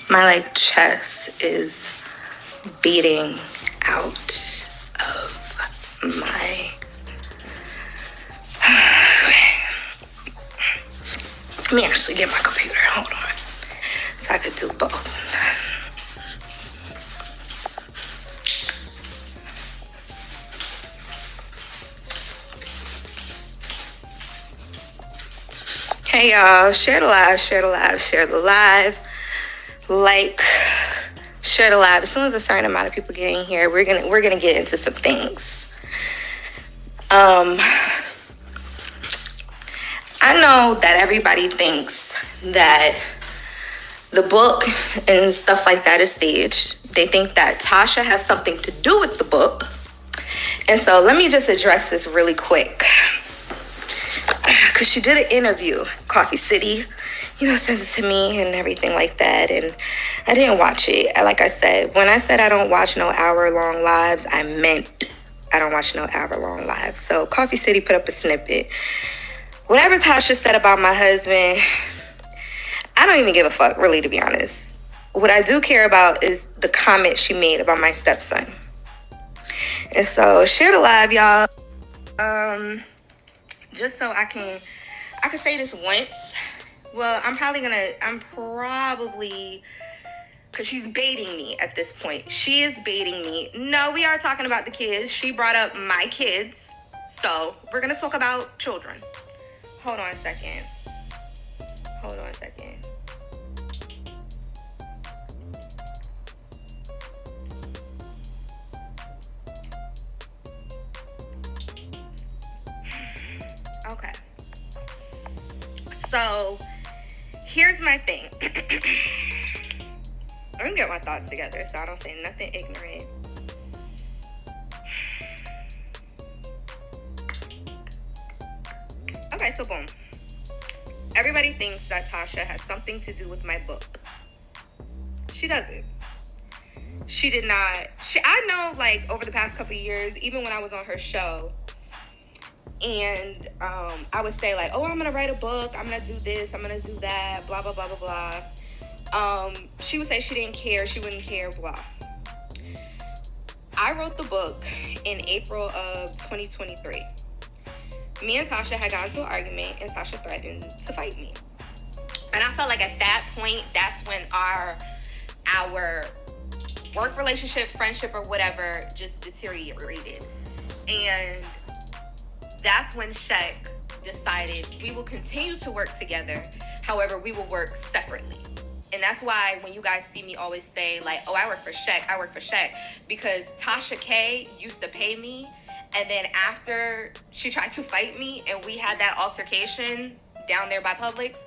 My like chest is beating out of my. Let me actually get my computer. Hold on. So I could do both. Hey y'all, share the live, share the live, share the live. Like, share the live. As soon as a certain amount of people get in here, we're gonna get into some things. I know that everybody thinks that the book and stuff like that is staged. They think that Tasha has something to do with the book. And so let me just address this really quick. Because she did an interview, Coffee City, sent it to me and everything like that. And I didn't watch it. Like I said, when I said I don't watch no hour-long lives, I meant I don't watch no hour-long lives. So Coffee City put up a snippet. Whatever Tasha said about my husband, I don't even give a fuck, really, to be honest. What I do care about is the comment she made about my stepson. And so share the live, y'all. Just so I can say this once. Well, I'm probably, because she's baiting me at this point. She is baiting me. No, we are talking about the kids. She brought up my kids. So we're going to talk about children. Hold on a second. Okay. So here's my thing. Let me get my thoughts together so I don't say nothing ignorant. Okay, so boom. Everybody thinks that Tasha has something to do with my book. She doesn't. She did not. I know, like, over the past couple of years, even when I was on her show, and I would say, like, oh, I'm going to write a book, I'm going to do this, I'm going to do that, blah, blah, blah, blah, blah. She would say she didn't care, she wouldn't care, blah. I wrote the book in April of 2023. Me and Tasha had gotten into an argument, and Tasha threatened to fight me. And I felt like at that point, that's when our work relationship, friendship, or whatever just deteriorated. And that's when Shek decided we will continue to work together. However, we will work separately. And that's why when you guys see me always say, like, oh, I work for Shek, because Tasha K used to pay me. And then after she tried to fight me and we had that altercation down there by Publix,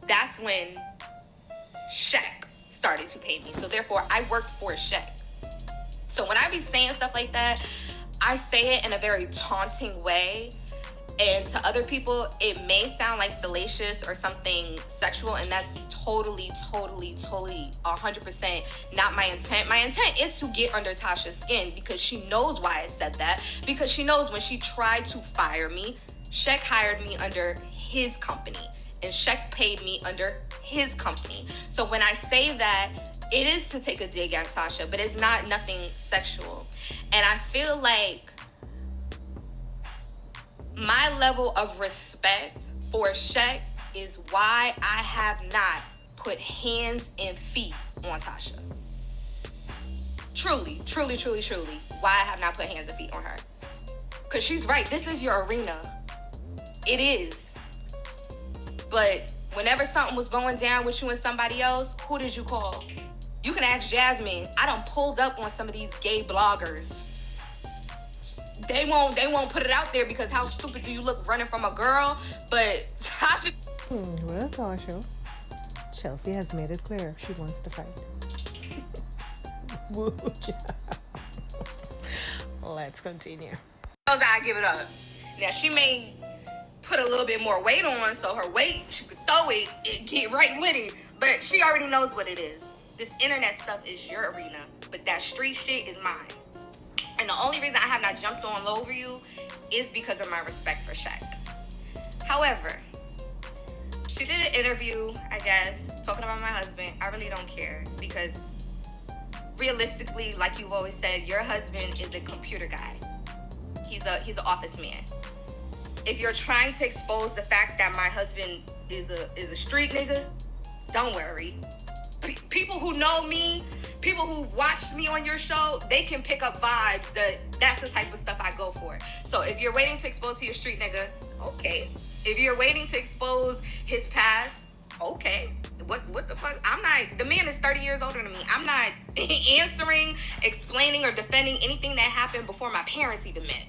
that's when Shek started to pay me. So therefore, I worked for Shek. So when I be saying stuff like that, I say it in a very taunting way. And to other people, it may sound like salacious or something sexual, and that's totally, 100% not my intent. My intent is to get under Tasha's skin because she knows why I said that. Because she knows when she tried to fire me, Shek hired me under his company, and Shek paid me under his company. So when I say that, it is to take a dig at Tasha, but it's nothing sexual. And I feel like my level of respect for Shek is why I have not put hands and feet on Tasha. Truly, why I have not put hands and feet on her. Because she's right, this is your arena. It is. But whenever something was going down with you and somebody else, who did you call? You can ask Jasmine. I done pulled up on some of these gay bloggers. They won't put it out there because how stupid do you look running from a girl? But Tasha... Well, Tasha, Chelsea has made it clear she wants to fight. Let's continue. I give it up. Now, she may put a little bit more weight on, so her weight, she could throw it and get right with it. But she already knows what it is. This internet stuff is your arena, but that street shit is mine. And the only reason I have not jumped all over you is because of my respect for Shek. However, She did an interview, I guess, talking about my husband. I really don't care because realistically, like you've always said, your husband is a computer guy. He's an office man. If you're trying to expose the fact that my husband is a street nigga, don't worry. People who know me, people who watched me on your show, they can pick up vibes that's the type of stuff I go for. So if you're waiting to expose to your street nigga, okay. If you're waiting to expose his past, okay. What the fuck? I'm not, the man is 30 years older than me. I'm not answering, explaining, or defending anything that happened before my parents even met.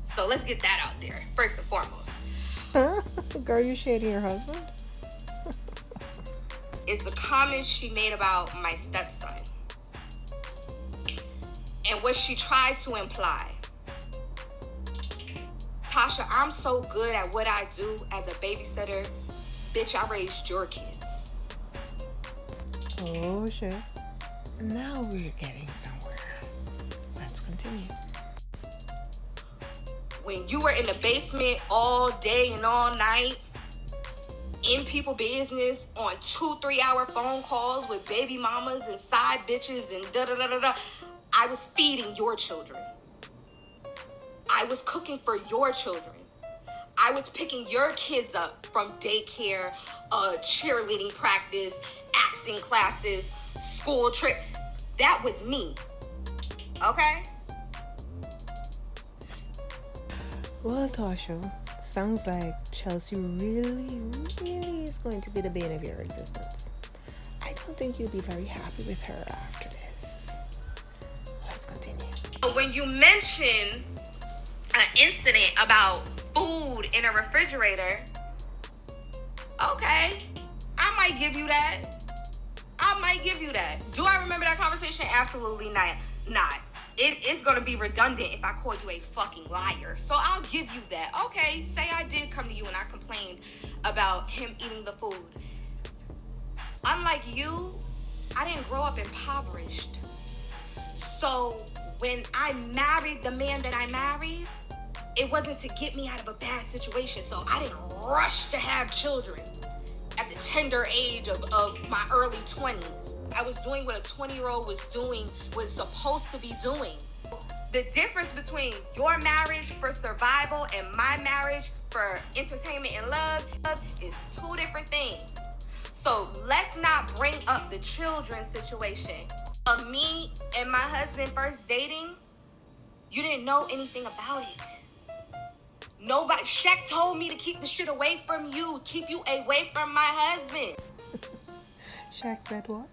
So let's get that out there, first and foremost. Huh? Girl, you shading your husband? It's the comments she made about my stepson. And what she tried to imply. Tasha, I'm so good at what I do as a babysitter. Bitch, I raised your kids. Oh, shit. Now we're getting somewhere. Let's continue. When you were in the basement all day and all night, in people business, on 2-3 hour phone calls with baby mamas and side bitches and da-da-da-da-da, I was feeding your children. I was cooking for your children. I was picking your kids up from daycare, cheerleading practice, acting classes, school trip. That was me. Okay? Well, Tasha, sounds like Chelsea really, really is going to be the bane of your existence. I don't think you'll be very happy with her after this. Let's continue. When you mention an incident about food in a refrigerator, okay, I might give you that. Do I remember that conversation? Absolutely not. It's going to be redundant if I call you a fucking liar. So I'll give you that. Okay, say I did come to you and I complained about him eating the food. Unlike you, I didn't grow up impoverished. So when I married the man that I married, it wasn't to get me out of a bad situation. So I didn't rush to have children at the tender age of my early 20s. I was doing what a 20-year-old was supposed to be doing. The difference between your marriage for survival and my marriage for entertainment and love is two different things. So let's not bring up the children situation. Of me and my husband first dating, you didn't know anything about it. Nobody, Shaq told me to keep the shit away from you, keep you away from my husband. Shaq said what?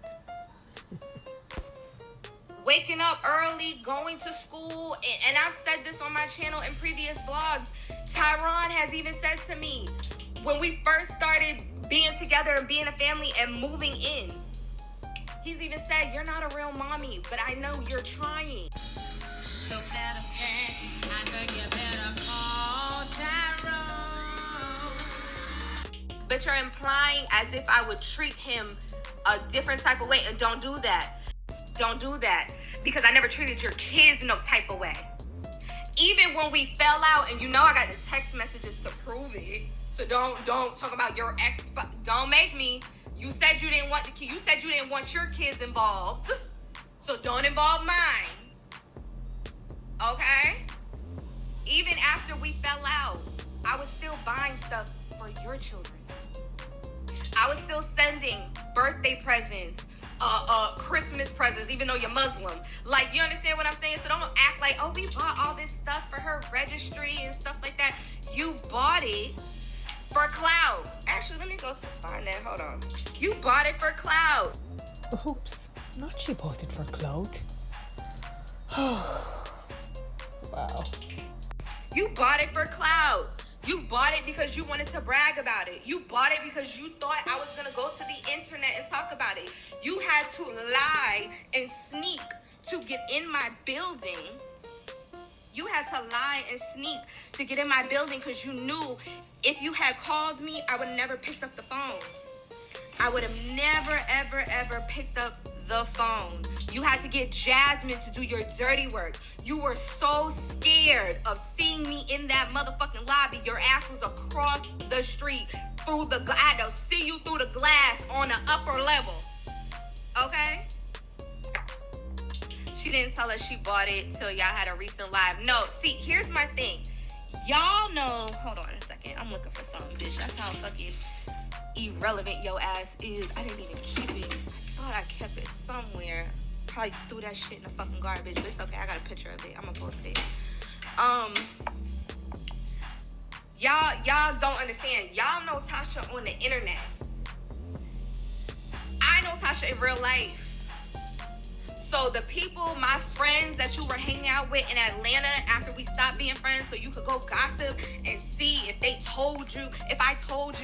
Waking up early, going to school, and I've said this on my channel in previous vlogs. Tyron has even said to me, when we first started being together and being a family and moving in, he's even said, you're not a real mommy, but I know you're trying. So matter of fact, I think you better call Tyron. But you're implying as if I would treat him a different type of way, and don't do that. Don't do that, because I never treated your kids no type of way. Even when we fell out, and you know I got the text messages to prove it. So don't talk about your ex. Don't make me. You said you didn't want the kid. You said you didn't want your kids involved. So don't involve mine. Okay? Even after we fell out, I was still buying stuff for your children. I was still sending birthday presents, Christmas presents, even though you're Muslim. Like, you understand what I'm saying? So don't act like, oh, we bought all this stuff for her registry and stuff like that. You bought it for clout. Actually, let me go find that. Hold on. You bought it for clout. Oops, not she bought it for clout. Wow. You bought it for clout. You bought it because you wanted to brag about it. You bought it because you thought I was going to go to the internet and talk about it. You had to lie and sneak to get in my building. You had to lie and sneak to get in my building because you knew if you had called me, I would have never picked up the phone. I would have never, ever, ever picked up the phone. You had to get Jasmine to do your dirty work. You were so scared of seeing me in that motherfucking lobby. Your ass was across the street through I had to see you through the glass on the upper level. Okay? She didn't tell us she bought it till y'all had a recent live. No, see, here's my thing. Y'all know, hold on a second. I'm looking for something, bitch. That's how fucking irrelevant your ass is. I didn't even keep it. I thought I kept it somewhere. Probably threw that shit in the fucking garbage, but it's okay. I got a picture of it. I'm gonna post it. Y'all don't understand. Y'all know Tasha on the internet. I know Tasha in real life. So the people, my friends that you were hanging out with in Atlanta after we stopped being friends, so you could go gossip and see if they told you, if I told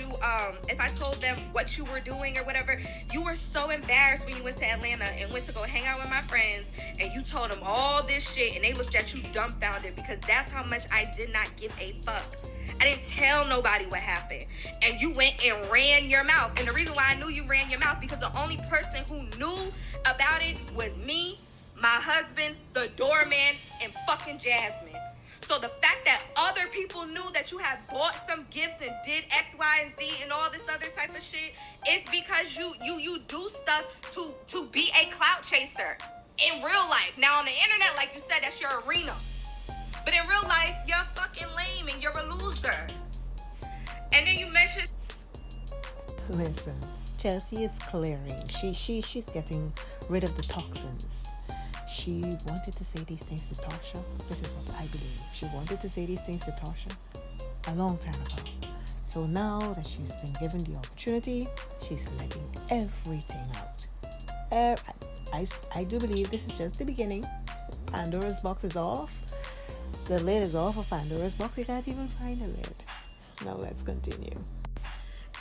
them what you were doing or whatever. You were so embarrassed when you went to Atlanta and went to go hang out with my friends and you told them all this shit and they looked at you dumbfounded because that's how much I did not give a fuck. I didn't tell nobody what happened. And you went and ran your mouth. And the reason why I knew you ran your mouth because the only person who knew about it was me, my husband, the doorman, and fucking Jasmine. So the fact that other people knew that you had bought some gifts and did X, Y, and Z and all this other type of shit, it's because you do stuff to be a clout chaser in real life. Now on the internet, like you said, that's your arena. But in real life, you're fucking lame and you're a loser. And then you mentioned... Listen, Chelsea is clearing. She's getting rid of the toxins. She wanted to say these things to Tasha. This is what I believe. She wanted to say these things to Tasha a long time ago. So now that she's been given the opportunity, she's letting everything out. I do believe this is just the beginning. Pandora's box is off. The lid is off of Pandora's box. You can't even find a lid. Now let's continue.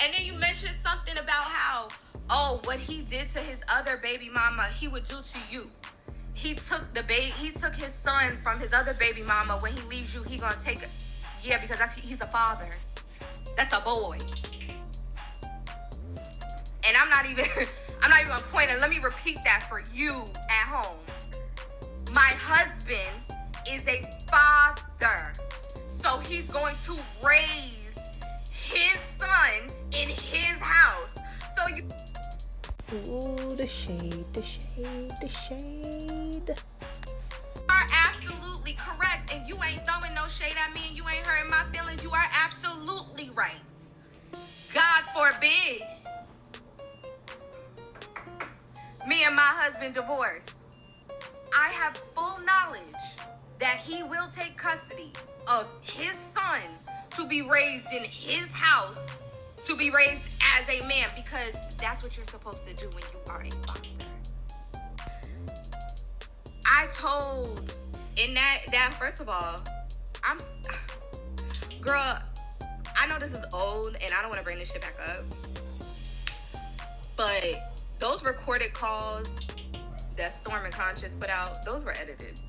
And then you mentioned something about how, what he did to his other baby mama, he would do to you. He took his son from his other baby mama. When he leaves you, he gonna take it. Yeah, because he's a father. That's a boy. And I'm not even gonna point it. Let me repeat that for you at home. My husband is a father. So he's going to raise his son in his house. So you... Ooh, the shade. are absolutely correct. And you ain't throwing no shade at me and you ain't hurting my feelings. You are absolutely right. God forbid me and my husband divorced. I have full knowledge that he will take custody of his son to be raised in his house, to be raised as a man, because that's what you're supposed to do when you are a father. I told in that first of all, girl, I know this is old and I don't want to bring this shit back up, but those recorded calls that Storm and Conscious put out, those were edited.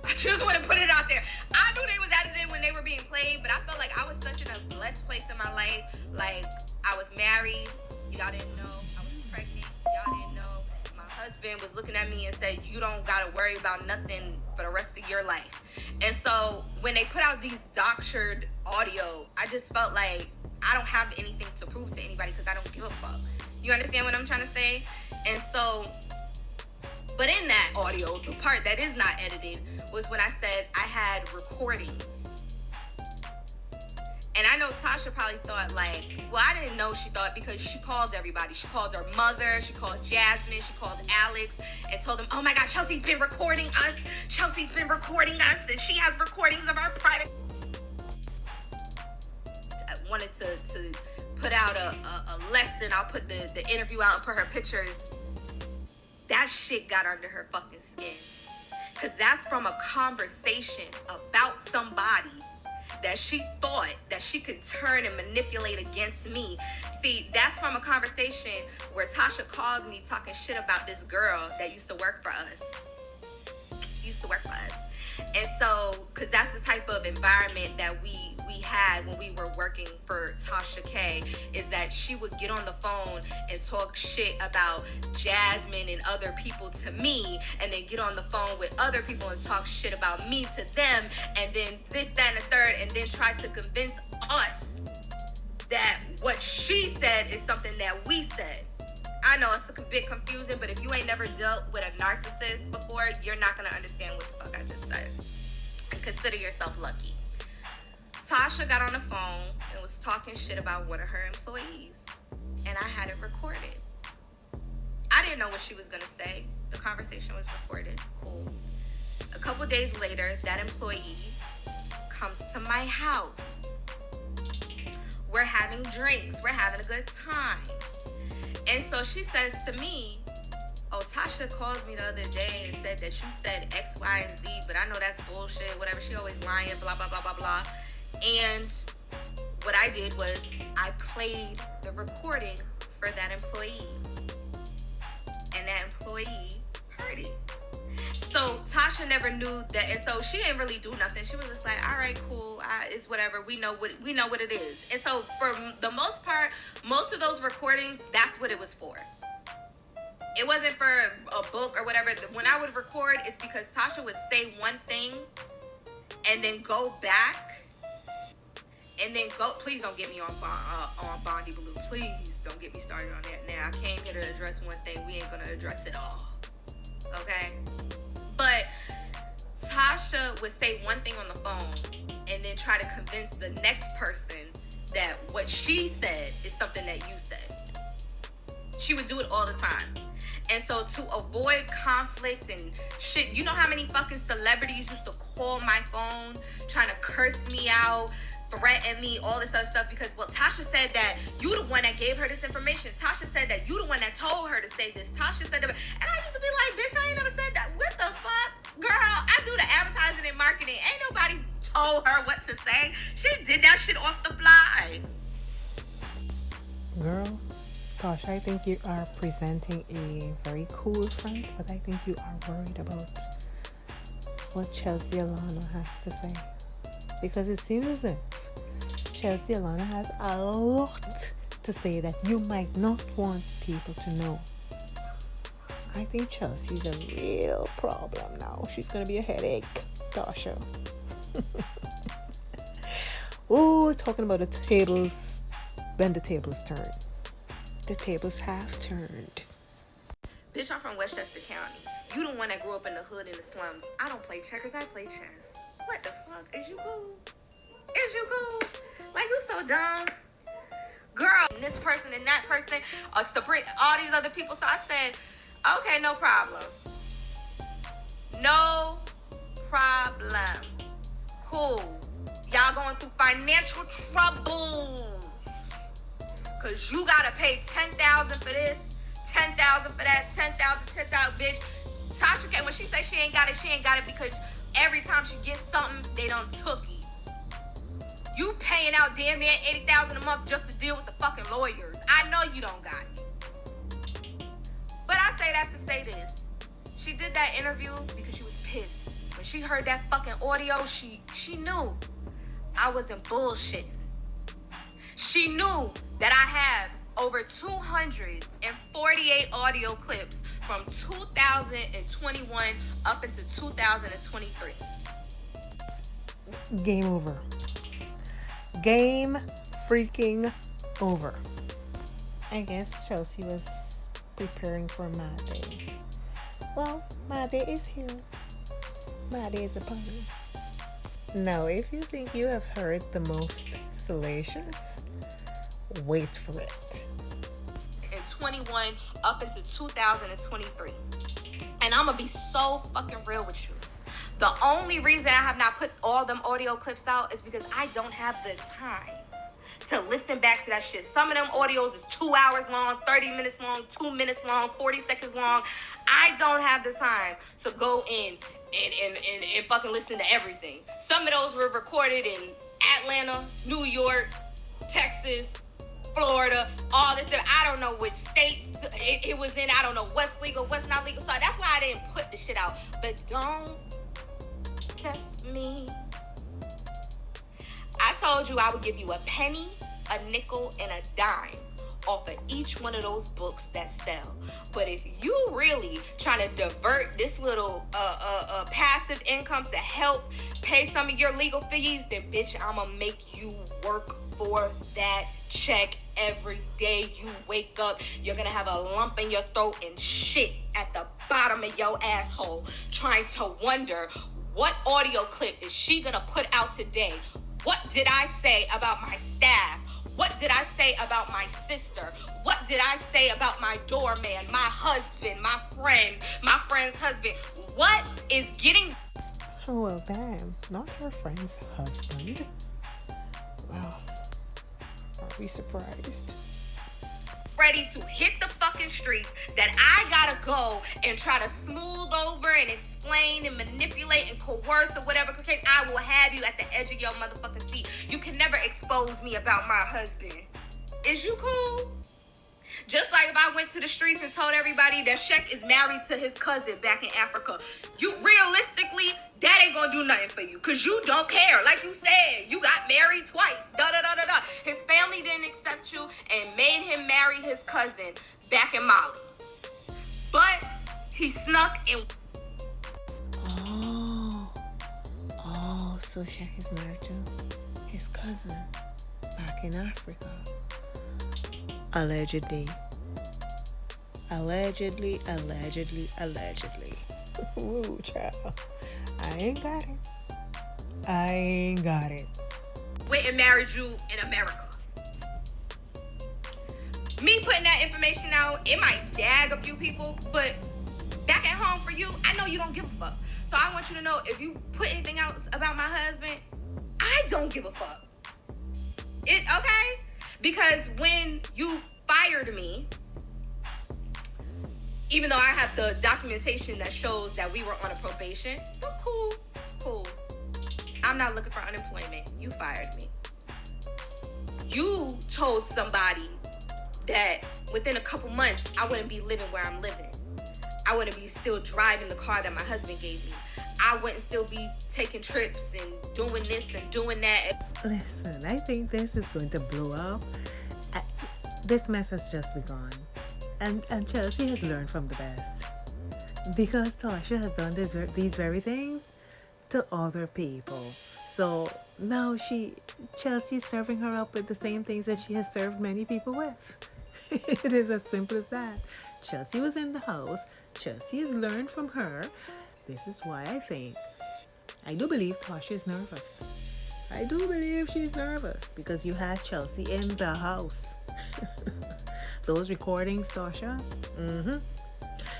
I just want to put it out there. I knew they was edited when they were being played, but I felt like I was such in a blessed place in my life. Like, I was married. Y'all didn't know. I was pregnant. Y'all didn't know. My husband was looking at me and said, you don't got to worry about nothing for the rest of your life. And so when they put out these doctored audio, I just felt like I don't have anything to prove to anybody because I don't give a fuck. You understand what I'm trying to say? And so... But in that audio, the part that is not edited was when I said I had recordings. And I know Tasha probably thought like, well, I didn't know she thought because she called everybody. She called her mother, she called Jasmine, she called Alex and told them, oh my God, Chelsea's been recording us. Chelsea's been recording us and she has recordings of our private... I wanted to put out a lesson. I'll put the interview out and put her pictures. That shit got under her fucking skin. Because that's from a conversation about somebody that she thought that she could turn and manipulate against me. See, that's from a conversation where Tasha called me talking shit about this girl that used to work for us. And so, because that's the type of environment that we had when we were working for Tasha K, is that she would get on the phone and talk shit about Jasmine and other people to me, and then get on the phone with other people and talk shit about me to them, and then this, that, and the third, and then try to convince us that what she said is something that we said. I know it's a bit confusing, but if you ain't never dealt with a narcissist before, you're not going to understand what the fuck I just said. And consider yourself lucky. Tasha got on the phone and was talking shit about one of her employees. And I had it recorded. I didn't know what she was going to say. The conversation was recorded. Cool. A couple days later, that employee comes to my house. We're having drinks. We're having a good time. And so she says to me, oh, Tasha called me the other day and said that you said X, Y, and Z, but I know that's bullshit, whatever. She always lying, blah, blah, blah, blah, blah. And what I did was I played the recording for that employee. And that employee heard it. So Tasha never knew that, and so she didn't really do nothing. She was just like, all right, cool, it's whatever. We know what it is. And so for the most part, most of those recordings, that's what it was for. It wasn't for a book or whatever. When I would record, it's because Tasha would say one thing and then go back and then go. Please don't get me on Bondi Blue. Please don't get me started on that now. I came here to address one thing. We ain't gonna address it all. Okay? But Tasha would say one thing on the phone and then try to convince the next person that what she said is something that you said. She would do it all the time. And so to avoid conflict and shit, you know how many fucking celebrities used to call my phone trying to curse me out, threaten me, all this other stuff, because, well, Tasha said that you the one that gave her this information. Tasha said that you the one that told her to say this. Tasha said that. And I used to be like, bitch, I ain't never said that. What the fuck? Girl, I do the advertising and marketing. Ain't nobody told her what to say. She did that shit off the fly. Girl, Tasha, I think you are presenting a very cool front, but I think you are worried about what Chelsea Alana has to say. Because it seems as if Chelsea Alana has a lot to say that you might not want people to know. I think Chelsea's a real problem now. She's going to be a headache, Tasha. Oh, talking about the tables, when the tables turn. The tables have turned. Bitch, I'm from Westchester County. You the one that grew up in the hood in the slums. I don't play checkers, I play chess. What the fuck? Is you cool? Is you cool? Like, you so dumb. Girl, and this person and that person, Sabrina, all these other people. So I said, okay, no problem. No problem. Cool. Y'all going through financial troubles. Cause you gotta pay $10,000 for this, $10,000 for that, $10,000, bitch. Tasha K, when she say she ain't got it because every time she gets something, they done took it. You paying out damn near $80,000 a month just to deal with the fucking lawyers. I know you don't got it. But I say that to say this. She did that interview because she was pissed. When she heard that fucking audio, she knew I wasn't bullshitting. She knew that I have over 248 audio clips from 2021 up into 2023. Game over. Game freaking over. I guess Chelsea was preparing for Mad Day. Well, Mad Day is here. Mad Day is upon us. Now, if you think you have heard the most salacious, wait for it. In 21 up into 2023. And I'm gonna be so fucking real with you. The only reason I have not put all them audio clips out is because I don't have the time to listen back to that shit. Some of them audios is 2 hours long, 30 minutes long, 2 minutes long, 40 seconds long. I don't have the time to go in and fucking listen to everything. Some of those were recorded in Atlanta, New York, Texas, Florida, all this stuff. I don't know which states it was in. I don't know what's legal, what's not legal. So that's why I didn't put the shit out. But don't test me. I told you I would give you a penny, a nickel, and a dime off of each one of those books that sell. But if you really trying to divert this little passive income to help pay some of your legal fees, then bitch, I'ma make you work for that check every day you wake up. You're gonna have a lump in your throat and shit at the bottom of your asshole, trying to wonder, what audio clip is she gonna put out today? What did I say about my staff? What did I say about my sister? What did I say about my doorman, my husband, my friend's husband? What is getting... Oh, well, damn. Not her friend's husband. Well, are we surprised? ready to hit the fucking streets, that I gotta go and try to smooth over and explain and manipulate and coerce or whatever case, I will have you at the edge of your motherfucking seat. You can never expose me about my husband. Is you cool? Just like if I went to the streets and told everybody that Sheck is married to his cousin back in Africa, you realistically, that ain't gonna do nothing for you, because you don't care. Like you said, you got married twice. Da-da-da-da-da. His family didn't accept you and made him marry his cousin back in Mali. But he snuck and... Oh, so Sheck is married to his cousin back in Africa. Allegedly. Ooh, child. I ain't got it. Went and married you in America. Me putting that information out, it might gag a few people, but back at home for you, I know you don't give a fuck. So I want you to know, if you put anything else about my husband, I don't give a fuck. Okay? Because when you fired me, even though I have the documentation that shows that we were on a probation, but cool. I'm not looking for unemployment. You fired me. You told somebody that within a couple months, I wouldn't be living where I'm living. I wouldn't be still driving the car that my husband gave me. I wouldn't still be taking trips and doing this and doing that. Listen, I think this is going to blow up. This mess has just begun. And Chelsea has learned from the best. Because Tasha has done these very things to other people. So now Chelsea's serving her up with the same things that she has served many people with. It is as simple as that. Chelsea was in the house. Chelsea has learned from her. This is why I do believe Tasha is nervous. I do believe she's nervous because you had Chelsea in the house. Those recordings, Tasha.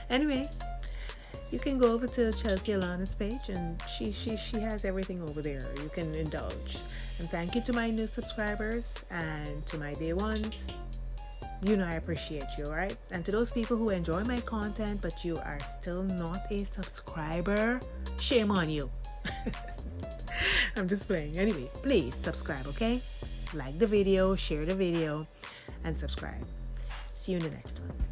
Anyway, you can go over to Chelsea Alana's page and she has everything over there. You can indulge. And thank you to my new subscribers and to my day ones. You know I appreciate you, alright? And to those people who enjoy my content but you are still not a subscriber, shame on you. I'm just playing. Anyway, please subscribe, okay? Like the video, share the video, and subscribe. See you in the next one.